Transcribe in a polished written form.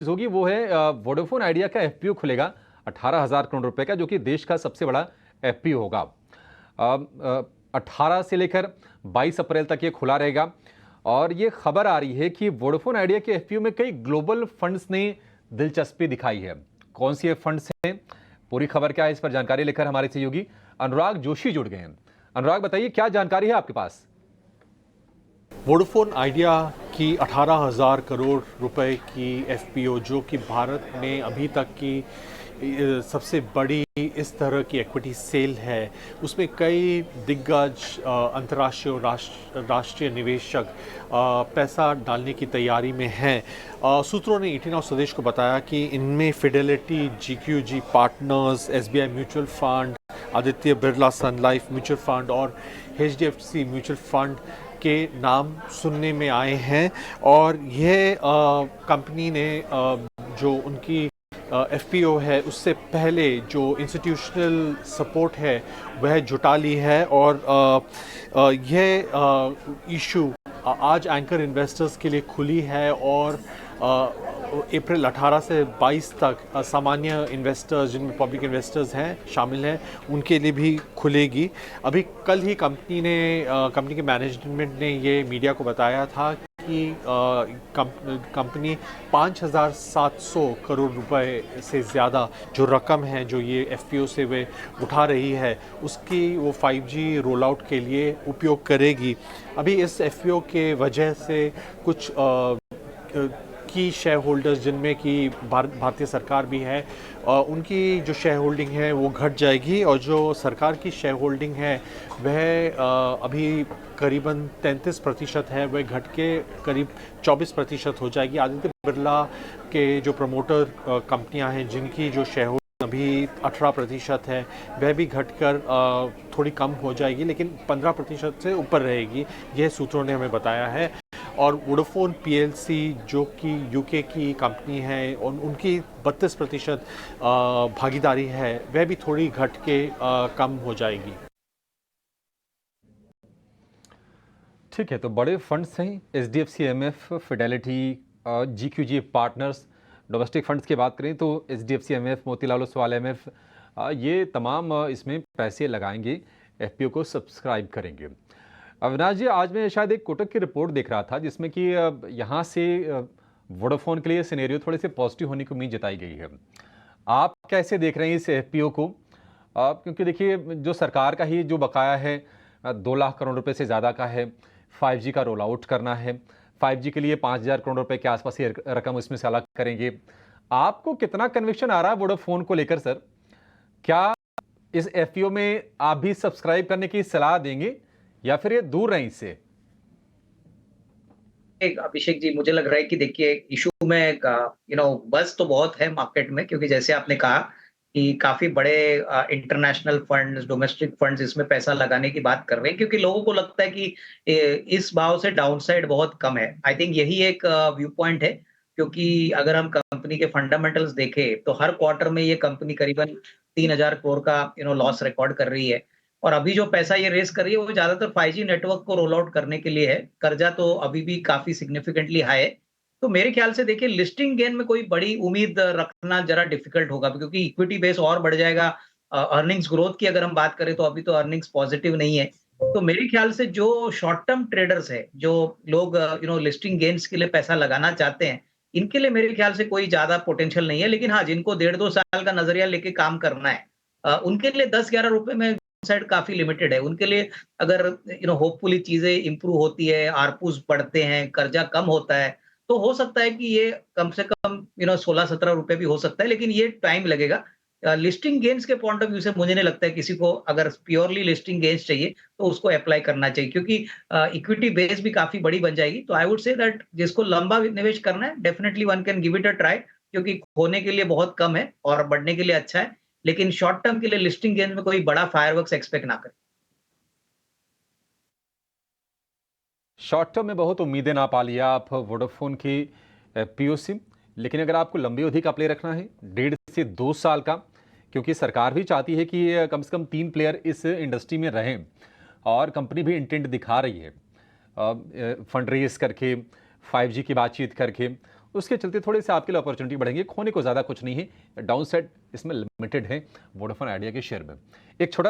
होगी वो है वोडाफोन आइडिया का एफपीओ खुलेगा 18,000 करोड़ रुपए का, जो कि देश का सबसे बड़ा एफपीओ होगा। 18 से लेकर 22 अप्रैल तक ये खुला रहेगा। और ये खबर आ रही है कि वोडाफोन आइडिया के एफपीओ में कई ग्लोबल फंड्स ने दिलचस्पी दिखाई है। कौन सी फंड्स हैं, पूरी खबर क्या है, इस पर जानकारी लेकर हमारे सहयोगी अनुराग जोशी जुड़ गए हैं। अनुराग, बताइए क्या जानकारी है आपके पास। वोडाफोन आइडिया की 18,000 करोड़ रुपए की एफपीओ, जो कि भारत में अभी तक की सबसे बड़ी इस तरह की इक्विटी सेल है, उसमें कई दिग्गज अंतर्राष्ट्रीय और राष्ट्रीय निवेशक पैसा डालने की तैयारी में हैं। सूत्रों ने 18 हाउस स्वदेश को बताया कि इनमें Fidelity, GQG Partners, SBI mutual fund, Aditya Birla Sun Life mutual fund और एचडीएफसी म्यूचुअल फंड के नाम सुनने में आए हैं। और यह कंपनी ने जो उनकी एफपीओ है, उससे पहले जो इंस्टीट्यूशनल सपोर्ट है वह जुटा ली है। और यह इशू आज एंकर इन्वेस्टर्स के लिए खुली है और अप्रैल 18 से 22 तक सामान्य इन्वेस्टर्स, जिनमें पब्लिक इन्वेस्टर्स हैं शामिल हैं, उनके लिए भी खुलेगी। अभी कल ही कंपनी के मैनेजमेंट ने ये मीडिया को बताया था कि कंपनी 5,700 करोड़ रुपए से ज़्यादा जो रकम है, जो ये एफपीओ से वे उठा रही है, उसकी वो 5G रोल आउट के लिए उपयोग करेगी। अभी इस एफपीओ के वजह से कुछ की शेयर होल्डर्स, जिनमें कि भारतीय सरकार भी है, उनकी जो शेयर होल्डिंग है वो घट जाएगी। और जो सरकार की शेयर होल्डिंग है वह अभी करीबन 33% है, वह घट के करीब 24% हो जाएगी। आदित्य बिरला के जो प्रमोटर कंपनियां हैं, जिनकी जो शेयर होल्डिंग अभी 18% है, वह भी घटकर थोड़ी कम हो जाएगी, लेकिन 15% से ऊपर रहेगी, यह सूत्रों ने हमें बताया है। और वोडाफोन पीएलसी, जो कि यूके की कंपनी है, और उनकी 32% भागीदारी है, वह भी थोड़ी घट के कम हो जाएगी। ठीक है, तो बड़े फंड्स हैं, HDFC MF, Fidelity, GQG partners. Domestic funds की बात करें तो HDFC MF, Motilal Oswal MF, ये तमाम इसमें पैसे लगाएंगे, एफपीओ को सब्सक्राइब करेंगे। अविनाश जी, आज मैं शायद एक कोटक की रिपोर्ट देख रहा था जिसमें कि यहाँ से वोडाफोन के लिए सिनेरियो थोड़े से पॉजिटिव होने की उम्मीद जताई गई है। आप कैसे देख रहे हैं इस एफपीओ को? क्योंकि देखिए, जो सरकार का ही जो बकाया है 2 लाख करोड़ रुपए से ज़्यादा का है। 5G का रोल आउट करना है, 5G के लिए 5,000 करोड़ रुपए के आसपास ये रकम इसमें से अलग करेंगे। आपको कितना कन्विक्शन आ रहा है वोडाफोन को लेकर सर? क्या इस एफपीओ में आप भी सब्सक्राइब करने की सलाह देंगे या फिर ये दूर रहें इससे? अभिषेक जी, मुझे लग रहा है कि देखिए, इशू में बस तो बहुत है मार्केट में, क्योंकि जैसे आपने कहा कि काफी बड़े इंटरनेशनल फंड्स, डोमेस्टिक फंड्स इसमें पैसा लगाने की बात कर रहे हैं, क्योंकि लोगों को लगता है कि इस भाव से डाउनसाइड बहुत कम है। आई थिंक यही एक व्यू पॉइंट है, क्योंकि अगर हम कंपनी के फंडामेंटल्स देखें तो हर क्वार्टर में ये कंपनी करीबन 3,000 करोड़ का लॉस रिकॉर्ड कर रही है। और अभी जो पैसा ये रेस कर रही है वो ज्यादातर 5G नेटवर्क को रोल आउट करने के लिए है। कर्जा तो अभी भी काफी सिग्निफिकेंटली हाई है। तो मेरे ख्याल से देखिए, लिस्टिंग गेन में कोई बड़ी उम्मीद रखना जरा डिफिकल्ट होगा, क्योंकि इक्विटी बेस और बढ़ जाएगा। अर्निंग्स ग्रोथ की अगर हम बात करें तो अभी तो अर्निंग्स पॉजिटिव नहीं है। तो मेरे ख्याल से जो शॉर्ट टर्म ट्रेडर्स है, जो लोग लिस्टिंग गेन्स के लिए पैसा लगाना चाहते हैं, इनके लिए मेरे ख्याल से कोई ज्यादा पोटेंशियल नहीं है। लेकिन हाँ, जिनको 1.5-2 साल का नजरिया लेके काम करना है, उनके लिए 10-11 रुपए में साइड काफी लिमिटेड है। उनके लिए अगर होपफुली चीजें इंप्रूव होती है, आरपूस बढ़ते हैं, कर्जा कम होता है, तो हो सकता है कि ये कम से कम 16-17 रुपए भी हो सकता है, लेकिन ये टाइम लगेगा। लिस्टिंग गेन्स के पॉइंट ऑफ व्यू से मुझे नहीं लगता है किसी को अगर प्योरली लिस्टिंग गेन्स चाहिए तो उसको अप्लाई करना चाहिए, क्योंकि इक्विटी बेस भी काफी बड़ी बन जाएगी। तो आई वुड से दैट जिसको लंबा निवेश करना है, definitely one can give it a try, क्योंकि खोने के लिए बहुत कम है और बढ़ने के लिए अच्छा है। लेकिन शॉर्ट टर्म के लिए लिस्टिंग गेन में कोई बड़ा फायरवर्क्स एक्सपेक्ट ना करें। शॉर्ट टर्म में बहुत उम्मीदें ना पा लिया आप वोडाफोन की पीओसी, लेकिन अगर आपको लंबी अवधि का प्ले रखना है 1.5 से 2 साल का, क्योंकि सरकार भी चाहती है कि कम से कम 3 प्लेयर इस इंडस्ट्री में रहें, और कंपनी भी इंटेंट दिखा रही है फंड रेज करके, 5G की बातचीत करके, उसके चलते थोड़े से आपके लिए अपॉर्चुनिटी बढ़ेंगे, खोने को ज़्यादा कुछ नहीं है, डाउन साइड इसमें लिमिटेड है वोडाफोन आइडिया के शेयर में। एक छोटा